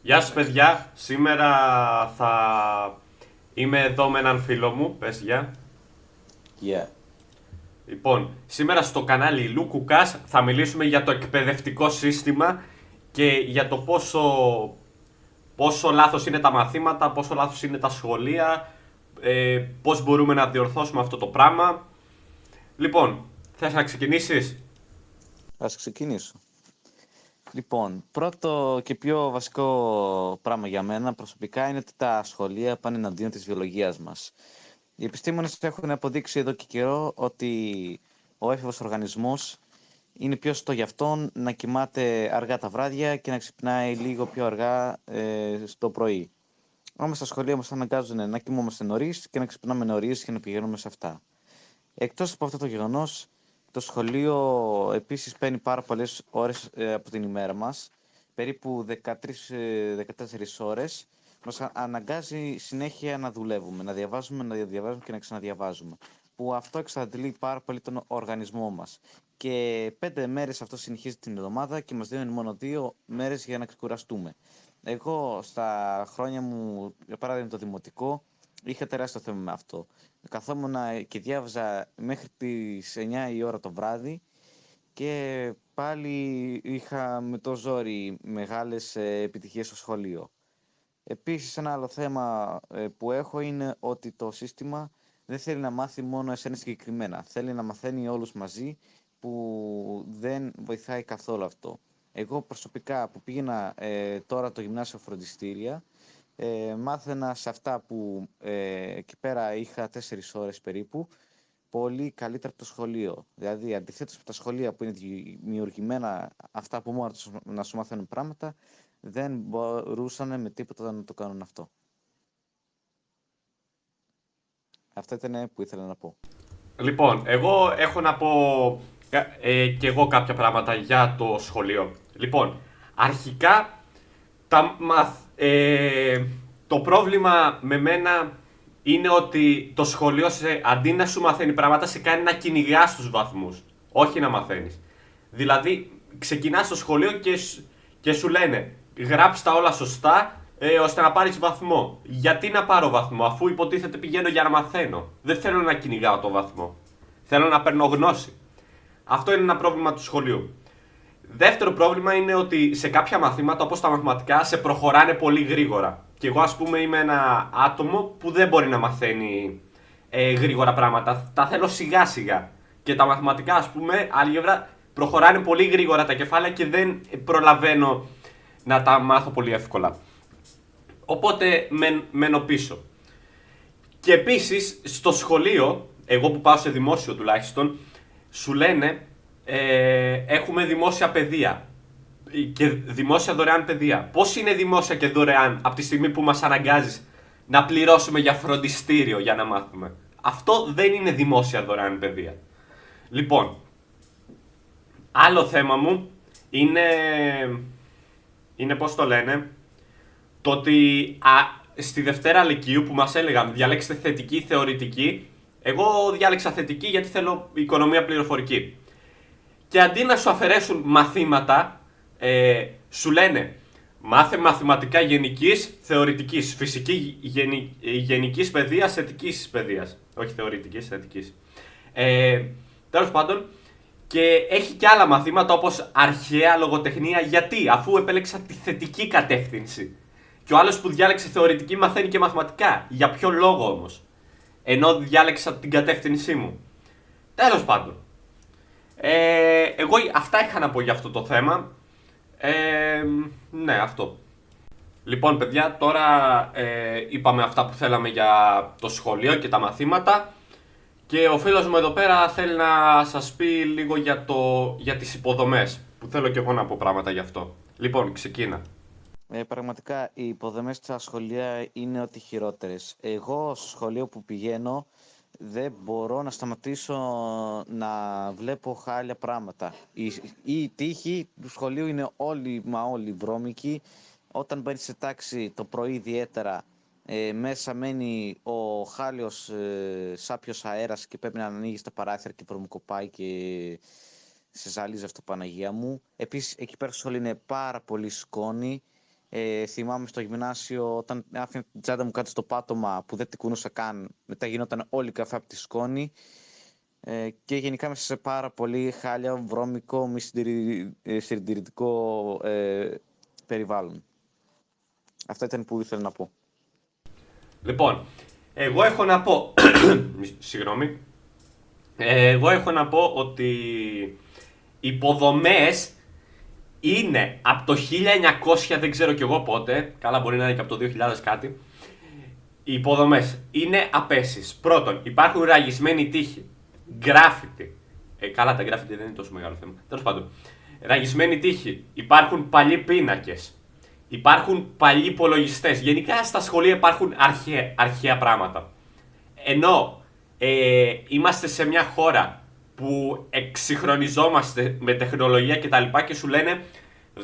Γεια σας παιδιά, σήμερα θα είμαι εδώ με έναν φίλο μου, πες γεια. Yeah. Λοιπόν, σήμερα στο κανάλι Λουκουκάς θα μιλήσουμε για το εκπαιδευτικό σύστημα και για το πόσο λάθος είναι τα μαθήματα, πόσο λάθος είναι τα σχολεία, πώς μπορούμε να διορθώσουμε αυτό το πράγμα. Λοιπόν, θες να ξεκινήσεις? Ας ξεκινήσω. Λοιπόν, πρώτο και πιο βασικό πράγμα για μένα προσωπικά είναι ότι τα σχολεία πάνε εναντίον της βιολογίας μας. Οι επιστήμονες έχουν αποδείξει εδώ και καιρό ότι ο έφηβος οργανισμός είναι πιο σωστό για αυτόν να κοιμάται αργά τα βράδια και να ξυπνάει λίγο πιο αργά στο πρωί. Όμως τα σχολεία μας αναγκάζουν να κοιμόμαστε νωρίς και να ξυπνάμε νωρίς και να πηγαίνουμε σε αυτά. Εκτός από αυτό το γεγονός, το σχολείο επίσης παίρνει πάρα πολλές ώρες από την ημέρα μας, περίπου 13-14 ώρες, μας αναγκάζει συνέχεια να δουλεύουμε, να διαβάζουμε, να διαβάζουμε και να ξαναδιαβάζουμε, που αυτό εξαντλεί πάρα πολύ τον οργανισμό μας. Και 5 μέρες αυτό συνεχίζει την εβδομάδα και μας δίνουν μόνο 2 μέρες για να ξεκουραστούμε. Εγώ στα χρόνια μου, για παράδειγμα το δημοτικό, είχα τεράστιο θέμα με αυτό. Καθόμουν και διάβαζα μέχρι τις 9 η ώρα το βράδυ και πάλι είχα με το ζόρι μεγάλες επιτυχίες στο σχολείο. Επίσης ένα άλλο θέμα που έχω είναι ότι το σύστημα δεν θέλει να μάθει μόνο εσένα συγκεκριμένα. Θέλει να μαθαίνει όλους μαζί που δεν βοηθάει καθόλου αυτό. Εγώ προσωπικά που πήγαινα τώρα το γυμνάσιο φροντιστήρια, μάθαινα σε αυτά που εκεί πέρα είχα 4 ώρες περίπου, πολύ καλύτερα από το σχολείο. Δηλαδή, αντιθέτως με τα σχολεία που είναι δημιουργημένα αυτά που μόνο να σου μάθουν πράγματα, δεν μπορούσαν με τίποτα να το κάνουν αυτό. Αυτά ήταν που ήθελα να πω. Λοιπόν, εγώ έχω να πω και εγώ κάποια πράγματα για το σχολείο. Λοιπόν, αρχικά το πρόβλημα με μένα είναι ότι το σχολείο αντί να σου μαθαίνει πράγματα σε κάνει να κυνηγά τους βαθμούς, όχι να μαθαίνεις. Δηλαδή, ξεκινάς στο σχολείο και σου λένε γράψτε τα όλα σωστά ώστε να πάρεις βαθμό. Γιατί να πάρω βαθμό, αφού υποτίθεται πηγαίνω για να μαθαίνω. Δεν θέλω να κυνηγάω το βαθμό. Θέλω να παίρνω γνώση. Αυτό είναι ένα πρόβλημα του σχολείου. Δεύτερο πρόβλημα είναι ότι σε κάποια μαθήματα, όπως τα μαθηματικά, σε προχωράνε πολύ γρήγορα. Και εγώ, ας πούμε, είμαι ένα άτομο που δεν μπορεί να μαθαίνει γρήγορα πράγματα. Τα θέλω σιγά σιγά. Και τα μαθηματικά, ας πούμε, άλγευρα, προχωράνε πολύ γρήγορα τα κεφάλαια και δεν προλαβαίνω να τα μάθω πολύ εύκολα. Οπότε μένω πίσω. Και επίσης στο σχολείο, εγώ που πάω σε δημόσιο τουλάχιστον, σου λένε έχουμε δημόσια παιδεία και δημόσια δωρεάν παιδεία. Πώς είναι δημόσια και δωρεάν από τη στιγμή που μας αναγκάζεις να πληρώσουμε για φροντιστήριο για να μάθουμε? Αυτό δεν είναι δημόσια δωρεάν παιδεία. Λοιπόν, άλλο θέμα μου είναι πώς το λένε, το ότι στη Δευτέρα Λυκείου που μας έλεγαν διαλέξτε θετική ή θεωρητική, εγώ διάλεξα θετική γιατί θέλω οικονομία πληροφορική. Και αντί να σου αφαιρέσουν μαθήματα, σου λένε μάθε μαθηματικά γενικής, θεωρητικής, φυσική γενικής παιδείας, θετικής παιδείας. Όχι θεωρητικής, θετικής. Τέλος πάντων, και έχει και άλλα μαθήματα όπως αρχαία λογοτεχνία. Γιατί, αφού επέλεξα τη θετική κατεύθυνση. Και ο άλλος που διάλεξε θεωρητική μαθαίνει και μαθηματικά. Για ποιο λόγο όμως? Ενώ διάλεξα την κατεύθυνσή μου. Τέλος πάντων. Εγώ αυτά είχα να πω για αυτό το θέμα. Ναι, αυτό. Λοιπόν, παιδιά, τώρα είπαμε αυτά που θέλαμε για το σχολείο και τα μαθήματα. Και ο φίλος μου εδώ πέρα θέλει να σας πει λίγο για τις υποδομές. Που θέλω και εγώ να πω πράγματα γι' αυτό. Λοιπόν, ξεκίνα. Πραγματικά οι υποδομές στα σχολεία είναι ό,τι χειρότερες. Εγώ στο σχολείο που πηγαίνω δεν μπορώ να σταματήσω να βλέπω χάλια πράγματα. Η τύχη του σχολείου είναι όλοι μα όλοι βρώμικοι. Όταν μπαίνεις σε τάξη το πρωί ιδιαίτερα, μέσα μένει ο χάλιος σάπιος αέρας και πρέπει να ανοίγεις τα παράθυρα και βρωμοκοπάει και σε ζαλίζει αυτό Παναγία μου. Επίσης εκεί πέρα στο σχολείο είναι πάρα πολύ σκόνη. Θυμάμαι στο γυμνάσιο, όταν άφηνα την τσάντα μου κάτω στο πάτωμα που δεν την κουνούσα καν, μετά γινόταν όλη η καφέ από τη σκόνη. Και γενικά μέσα σε πάρα πολύ χάλια, βρώμικο, μη συντηρητικό περιβάλλον. Αυτά ήταν που ήθελα να πω. Λοιπόν, εγώ έχω να πω. Συγγνώμη. Εγώ έχω να πω ότι οι υποδομές είναι από το 1900, δεν ξέρω κι εγώ πότε, καλά μπορεί να είναι και από το 2000 κάτι. Οι υποδομές είναι απέσεις. Πρώτον, υπάρχουν ραγισμένοι τοίχοι, γκράφιτι. Καλά, τα γκράφιτι δεν είναι τόσο μεγάλο θέμα. Τέλος πάντων, ραγισμένοι τοίχοι, υπάρχουν παλιοί πίνακες, υπάρχουν παλιοί υπολογιστές. Γενικά στα σχολεία υπάρχουν αρχαία πράγματα. Ενώ είμαστε σε μια χώρα που εξυγχρονιζόμαστε με τεχνολογία κτλ. Και σου λένε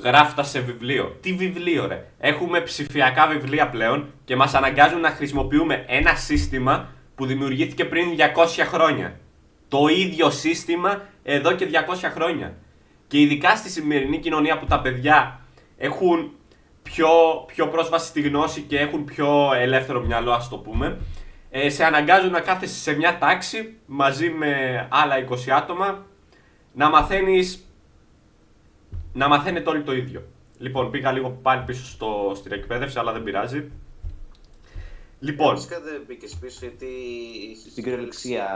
γράφτα σε βιβλίο. Τι βιβλίο, ρε? Έχουμε ψηφιακά βιβλία πλέον και μας αναγκάζουν να χρησιμοποιούμε ένα σύστημα που δημιουργήθηκε πριν 200 χρόνια. Το ίδιο σύστημα εδώ και 200 χρόνια. Και ειδικά στη σημερινή κοινωνία που τα παιδιά έχουν πιο πρόσβαση στη γνώση και έχουν πιο ελεύθερο μυαλό, ας το πούμε, σε αναγκάζουν να κάθεσαι σε μια τάξη μαζί με άλλα 20 άτομα να μαθαίνετε όλοι το ίδιο. Λοιπόν, πήγα λίγο πάλι πίσω στην εκπαίδευση, αλλά δεν πειράζει. Λοιπόν. Φυσικά δεν μπήκες πίσω, γιατί στην κυριολεξία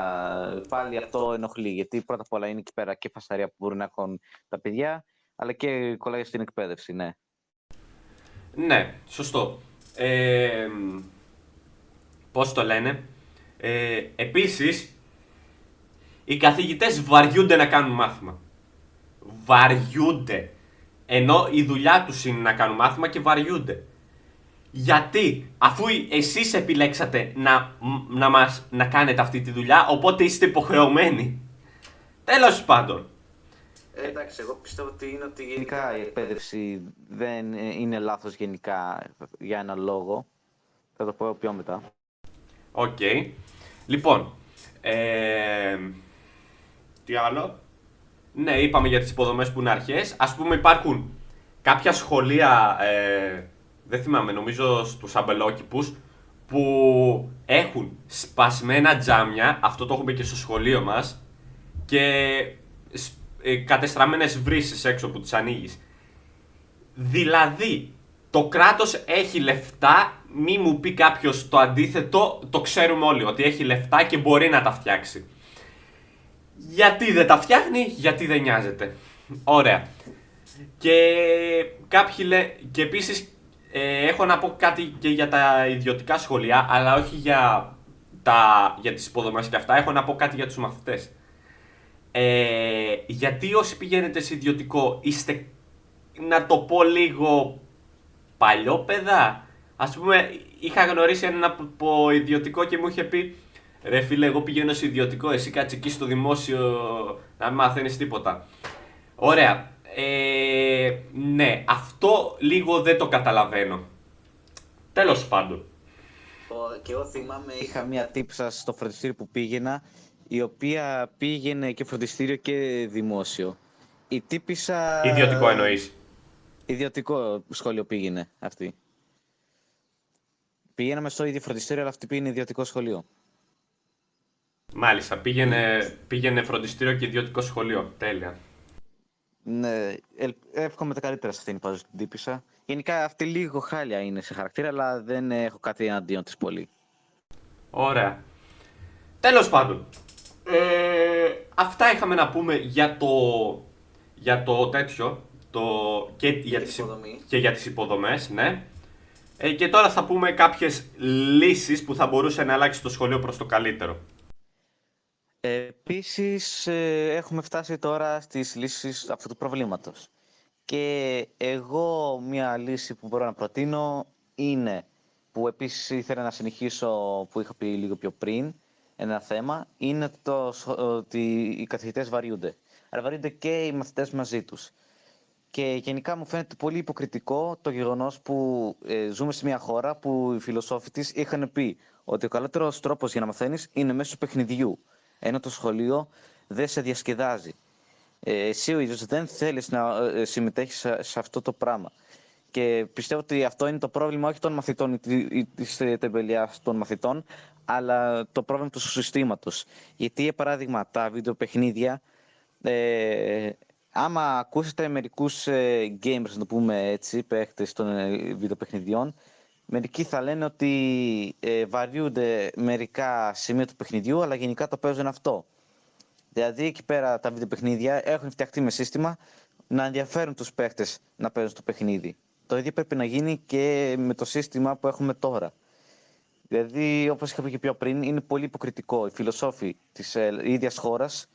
πάλι αυτό ενοχλεί. Γιατί πρώτα απ' όλα είναι εκεί πέρα και φασαρία που μπορούν να έχουν τα παιδιά, αλλά και κολλάει στην εκπαίδευση, ναι. Ναι, σωστό. Πώς το λένε. Επίσης, οι καθηγητές βαριούνται να κάνουν μάθημα. Βαριούνται. Ενώ η δουλειά τους είναι να κάνουν μάθημα και βαριούνται. Γιατί, αφού εσείς επιλέξατε να κάνετε αυτή τη δουλειά, οπότε είστε υποχρεωμένοι. Τέλος πάντων. Εντάξει, εγώ πιστεύω ότι γενικά η εκπαίδευση δεν είναι λάθος γενικά για έναν λόγο. Θα το πω πιο μετά. Οκ. Λοιπόν, τι άλλο. Ναι, είπαμε για τις υποδομές που είναι αρχές. Ας πούμε υπάρχουν κάποια σχολεία, δεν θυμάμαι, νομίζω στους αμπελόκηπους, που έχουν σπασμένα τζάμια, αυτό το έχουμε και στο σχολείο μας, και κατεστραμμένες βρύσεις έξω που τις ανοίγεις. Δηλαδή, το κράτος έχει λεφτά, μη μου πει κάποιος το αντίθετο, το ξέρουμε όλοι ότι έχει λεφτά και μπορεί να τα φτιάξει. Γιατί δεν τα φτιάχνει, γιατί δεν νοιάζεται. Ωραία. Και και επίσης έχω να πω κάτι και για τα ιδιωτικά σχολεία, αλλά όχι για τις υποδομές και αυτά, έχω να πω κάτι για τους μαθητές. Γιατί όσοι πηγαίνετε σε ιδιωτικό είστε, να το πω λίγο, παλιόπαιδα. Ας πούμε, είχα γνωρίσει έναν από ιδιωτικό και μου είχε πει, ρε φίλε, εγώ πηγαίνω σε ιδιωτικό, εσύ κάτσε εκεί στο δημόσιο να μην μαθαίνεις τίποτα. Ωραία. Ναι, αυτό λίγο δεν το καταλαβαίνω. Τέλος πάντων. Και εγώ θυμάμαι, είχα μία τύψα στο φροντιστήριο που πήγαινα, η οποία πήγαινε και φροντιστήριο και δημόσιο. Η τύπισσα... Ιδιωτικό εννοείς? Ιδιωτικό σχολείο πήγαινε αυτή. Πηγαίναμε στο ίδιο φροντιστήριο, αλλά αυτή πήγαινε ιδιωτικό σχολείο. Μάλιστα, πήγαινε φροντιστήριο και ιδιωτικό σχολείο. Τέλεια. Ναι, εύχομαι τα καλύτερα σε αυτήν την τύπισσα. Γενικά αυτή λίγο χάλια είναι σε χαρακτήρα, αλλά δεν έχω κάτι εναντίον της πολύ. Ωραία. Τέλος πάντων. Αυτά είχαμε να πούμε για το τέτοιο. Και για τις υποδομές, ναι. Και τώρα θα πούμε κάποιες λύσεις που θα μπορούσε να αλλάξει το σχολείο προς το καλύτερο. Επίσης, έχουμε φτάσει τώρα στις λύσεις αυτού του προβλήματος. Και εγώ μια λύση που μπορώ να προτείνω είναι, που επίσης ήθελα να συνεχίσω που είχα πει λίγο πιο πριν, ένα θέμα, είναι ότι οι καθηγητές βαριούνται. Αλλά βαριούνται και οι μαθητές μαζί τους. Και γενικά μου φαίνεται πολύ υποκριτικό το γεγονός που ζούμε σε μια χώρα που οι φιλοσόφοι της είχαν πει ότι ο καλύτερος τρόπος για να μαθαίνεις είναι μέσω παιχνιδιού. Ενώ το σχολείο δεν σε διασκεδάζει. Εσύ ο ίδιος δεν θέλεις να συμμετέχεις σε αυτό το πράγμα. Και πιστεύω ότι αυτό είναι το πρόβλημα όχι των μαθητών ή της τεμπελιάς των μαθητών, αλλά το πρόβλημα του συστήματος. Γιατί, για παράδειγμα, τα βιντεοπαιχνίδια, άμα ακούσετε μερικούς gamers, να το πούμε έτσι, παίχτες των βιντεοπαιχνιδιών, μερικοί θα λένε ότι βαριούνται μερικά σημεία του παιχνιδιού, αλλά γενικά το παίζουν αυτό. Δηλαδή, εκεί πέρα τα βιντεοπαιχνίδια έχουν φτιαχτεί με σύστημα να ενδιαφέρουν τους παίχτες να παίζουν το παιχνίδι. Το ίδιο πρέπει να γίνει και με το σύστημα που έχουμε τώρα. Δηλαδή, όπως είχα πει και πιο πριν, είναι πολύ υποκριτικό. Οι φιλοσόφοι της ίδιας χώρας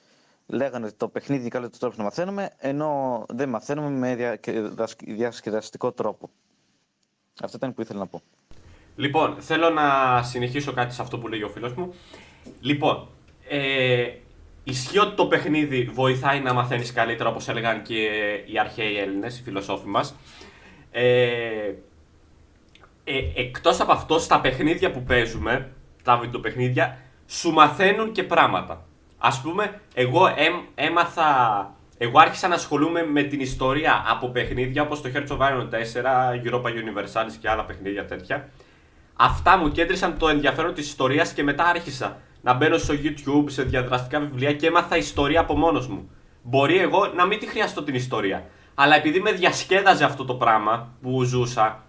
λέγανε ότι το παιχνίδι είναι καλύτερος τρόπος να μαθαίνουμε, ενώ δεν μαθαίνουμε με διασκεδαστικό τρόπο. Αυτό ήταν που ήθελα να πω. Λοιπόν, θέλω να συνεχίσω κάτι σε αυτό που λέει ο φίλος μου. Λοιπόν, ισχύει ότι το παιχνίδι βοηθάει να μαθαίνεις καλύτερα, όπως έλεγαν και οι αρχαίοι Έλληνες, οι φιλοσόφοι μας. Εκτός από αυτό, στα παιχνίδια που παίζουμε, τα βιντεοπαιχνίδια, σου μαθαίνουν και πράγματα. Ας πούμε, εγώ άρχισα να ασχολούμαι με την ιστορία από παιχνίδια όπως το Hearts of Iron 4, Europa Universalis και άλλα παιχνίδια τέτοια. Αυτά μου κέντρισαν το ενδιαφέρον της ιστορίας και μετά άρχισα να μπαίνω στο YouTube, σε διαδραστικά βιβλία και έμαθα ιστορία από μόνος μου. Μπορεί εγώ να μην τη χρειαστώ την ιστορία, αλλά επειδή με διασκέδαζε αυτό το πράγμα που ζούσα,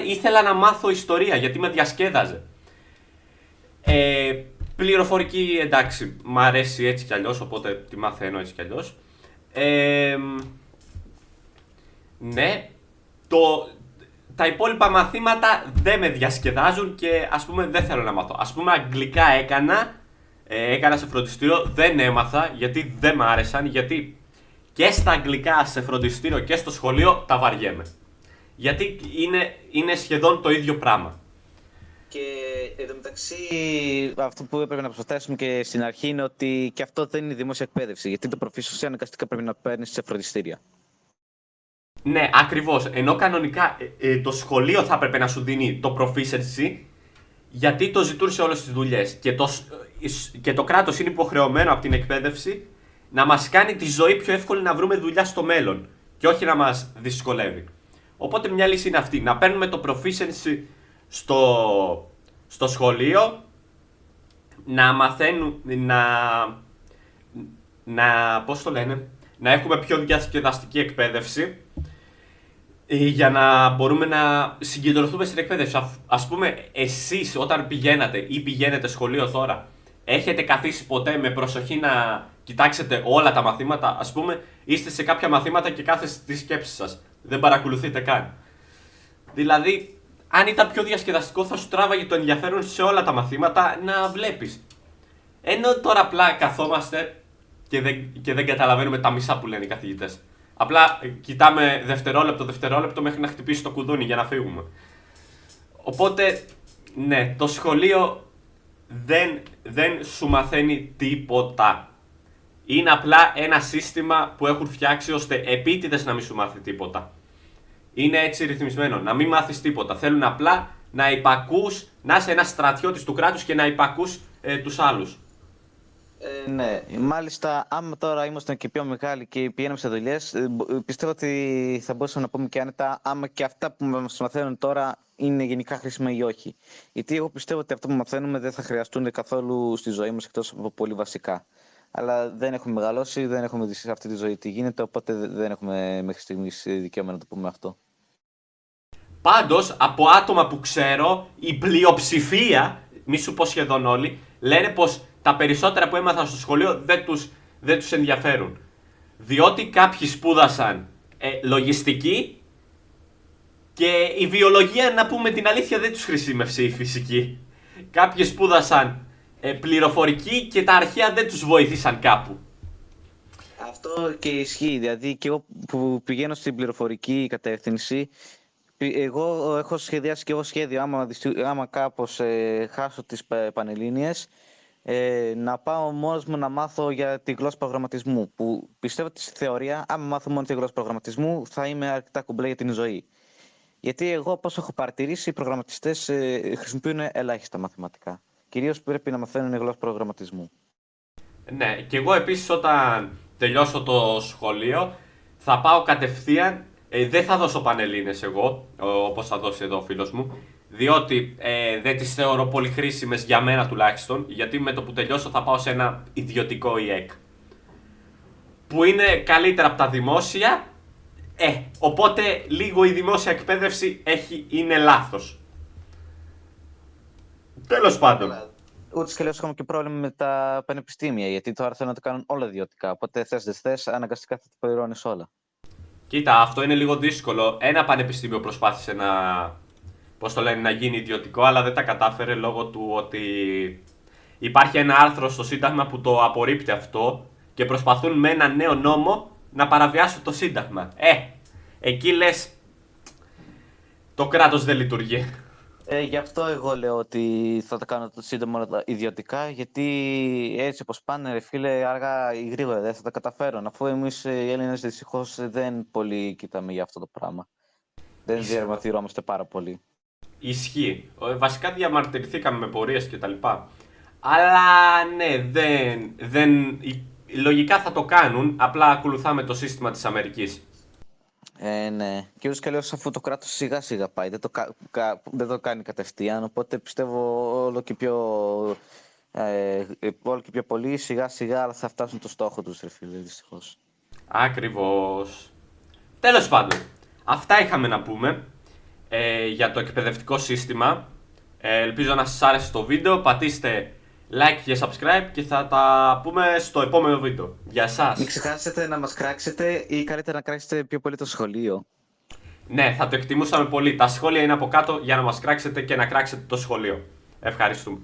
ήθελα να μάθω ιστορία γιατί με διασκέδαζε. Πληροφορική, εντάξει, μ' αρέσει έτσι κι αλλιώς, οπότε τη μαθαίνω έτσι κι αλλιώς. Ναι, τα υπόλοιπα μαθήματα δεν με διασκεδάζουν και ας πούμε δεν θέλω να μάθω. Ας πούμε αγγλικά έκανα σε φροντιστήριο, δεν έμαθα γιατί δεν μ' άρεσαν, γιατί και στα αγγλικά σε φροντιστήριο και στο σχολείο τα βαριέμαι. Γιατί είναι σχεδόν το ίδιο πράγμα. Και εδώ μεταξύ, αυτό που έπρεπε να προσθέσουμε και στην αρχή είναι ότι και αυτό δεν είναι δημόσια εκπαίδευση. Γιατί το προφήσιο αναγκαστικά πρέπει να παίρνει σε φροντιστήρια. Ναι, ακριβώς. Ενώ κανονικά το σχολείο θα έπρεπε να σου δίνει το proficiency, γιατί το ζητούν σε όλες τις δουλειές. Και το κράτος είναι υποχρεωμένο από την εκπαίδευση να μας κάνει τη ζωή πιο εύκολη να βρούμε δουλειά στο μέλλον και όχι να μας δυσκολεύει. Οπότε μια λύση είναι αυτή, να παίρνουμε το proficiency στο σχολείο, να μαθαίνουν, πώς το λένε, να έχουμε πιο διασκεδαστική εκπαίδευση για να μπορούμε να συγκεντρωθούμε στην εκπαίδευση. Ας πούμε, εσείς όταν πηγαίνατε ή πηγαίνετε σχολείο τώρα, έχετε καθίσει ποτέ με προσοχή να κοιτάξετε όλα τα μαθήματα? Ας πούμε, είστε σε κάποια μαθήματα και κάθεστε στη σκέψη σας. Δεν παρακολουθείτε καν. Δηλαδή, αν ήταν πιο διασκεδαστικό, θα σου τράβαγε το ενδιαφέρον σε όλα τα μαθήματα να βλέπεις. Ενώ τώρα απλά καθόμαστε και δεν καταλαβαίνουμε τα μισά που λένε οι καθηγητές. Απλά κοιτάμε δευτερόλεπτο μέχρι να χτυπήσει το κουδούνι για να φύγουμε. Οπότε, ναι, το σχολείο δεν σου μαθαίνει τίποτα. Είναι απλά ένα σύστημα που έχουν φτιάξει ώστε επίτηδες να μην σου μάθει τίποτα. Είναι έτσι ρυθμισμένο, να μην μάθεις τίποτα. Θέλουν απλά να υπακούς, να είσαι ένας στρατιώτης του κράτους και να υπακούς τους άλλους. Ναι, μάλιστα, άμα τώρα ήμασταν και πιο μεγάλοι και πηγαίναμε σε δουλειές, πιστεύω ότι θα μπορούσαμε να πούμε και άνετα άμα και αυτά που μας μαθαίνουν τώρα είναι γενικά χρήσιμα ή όχι. Γιατί εγώ πιστεύω ότι αυτό που μαθαίνουμε δεν θα χρειαστούν καθόλου στη ζωή μας εκτός από πολύ βασικά. Αλλά δεν έχουμε μεγαλώσει, δεν έχουμε δει σε αυτή τη ζωή τι γίνεται, οπότε δεν έχουμε μέχρι στιγμής δικαίωμα να το πούμε αυτό. Πάντως, από άτομα που ξέρω, η πλειοψηφία, μη σου πω σχεδόν όλοι, λένε πως τα περισσότερα που έμαθαν στο σχολείο δεν τους ενδιαφέρουν. Διότι κάποιοι σπούδασαν λογιστική και η βιολογία, να πούμε την αλήθεια, δεν τους χρησιμεύσε η φυσική. Κάποιοι σπούδασαν πληροφορική και τα αρχαία δεν τους βοήθησαν κάπου. Αυτό και ισχύει, δηλαδή και εγώ που πηγαίνω στην πληροφορική κατεύθυνση, εγώ έχω σχεδιάσει και εγώ σχέδιο, άμα κάπως χάσω τις Πανελλήνιες, να πάω μόνος μου να μάθω για τη γλώσσα προγραμματισμού. Που πιστεύω ότι στη θεωρία, άμα μάθω μόνο τη γλώσσα προγραμματισμού, θα είμαι αρκετά κουμπλέ για την ζωή. Γιατί εγώ, όπως έχω παρατηρήσει, οι προγραμματιστές χρησιμοποιούν ελάχιστα μαθηματικά. Κυρίως πρέπει να μαθαίνουν γλώσσα προγραμματισμού. Ναι, και εγώ επίσης όταν τελειώσω το σχολείο θα πάω κατευθείαν Δεν θα δώσω πανελλήνες εγώ, όπως θα δώσει εδώ ο φίλος μου, διότι δεν τις θεωρώ πολύ χρήσιμες για μένα τουλάχιστον, γιατί με το που τελειώσω θα πάω σε ένα ιδιωτικό ΙΕΚ, που είναι καλύτερα από τα δημόσια, οπότε λίγο η δημόσια εκπαίδευση είναι λάθος. Τέλος πάντων. Ούτως και αλλιώς έχουμε και πρόβλημα με τα πανεπιστήμια, γιατί τώρα θέλουν να το κάνουν όλα ιδιωτικά. Οπότε θες δεν θες, αναγκαστικά θα τα πληρώνεις όλα. Κοίτα, αυτό είναι λίγο δύσκολο. Ένα πανεπιστήμιο προσπάθησε να γίνει ιδιωτικό, αλλά δεν τα κατάφερε λόγω του ότι υπάρχει ένα άρθρο στο Σύνταγμα που το απορρίπτει αυτό και προσπαθούν με ένα νέο νόμο να παραβιάσουν το Σύνταγμα. Εκεί λες, το κράτος δεν λειτουργεί. Γι' αυτό εγώ λέω ότι θα τα κάνω το σύντομα ιδιωτικά, γιατί έτσι όπως πάνε, ρε φίλε, αργά ή γρήγορα δεν θα τα καταφέρουν. Αφού εμείς οι Έλληνες δυστυχώς δεν πολύ κοιτάμε για αυτό το πράγμα. Δεν διαμαρτυρόμαστε πάρα πολύ. Ισχύει. Βασικά διαμαρτυρηθήκαμε με πορείες κτλ. Αλλά ναι, λογικά θα το κάνουν, απλά ακολουθάμε το σύστημα της Αμερικής. Ναι. Και ούτως κι αλλιώς αφού το κράτος σιγά σιγά πάει, δεν το κάνει κατευθείαν, οπότε πιστεύω όλο και πιο πολύ σιγά σιγά θα φτάσουν το στόχο τους, ρε φίλε, δυστυχώς. Ακριβώς. Τέλος πάντων, αυτά είχαμε να πούμε για το εκπαιδευτικό σύστημα. Ελπίζω να σας άρεσε το βίντεο. Πατήστε like και subscribe και θα τα πούμε στο επόμενο βίντεο. Γεια σας. Μην ξεχάσετε να μας κράξετε ή καλύτερα να κράξετε πιο πολύ το σχολείο. Ναι, θα το εκτιμούσαμε πολύ. Τα σχόλια είναι από κάτω για να μας κράξετε και να κράξετε το σχολείο. Ευχαριστούμε.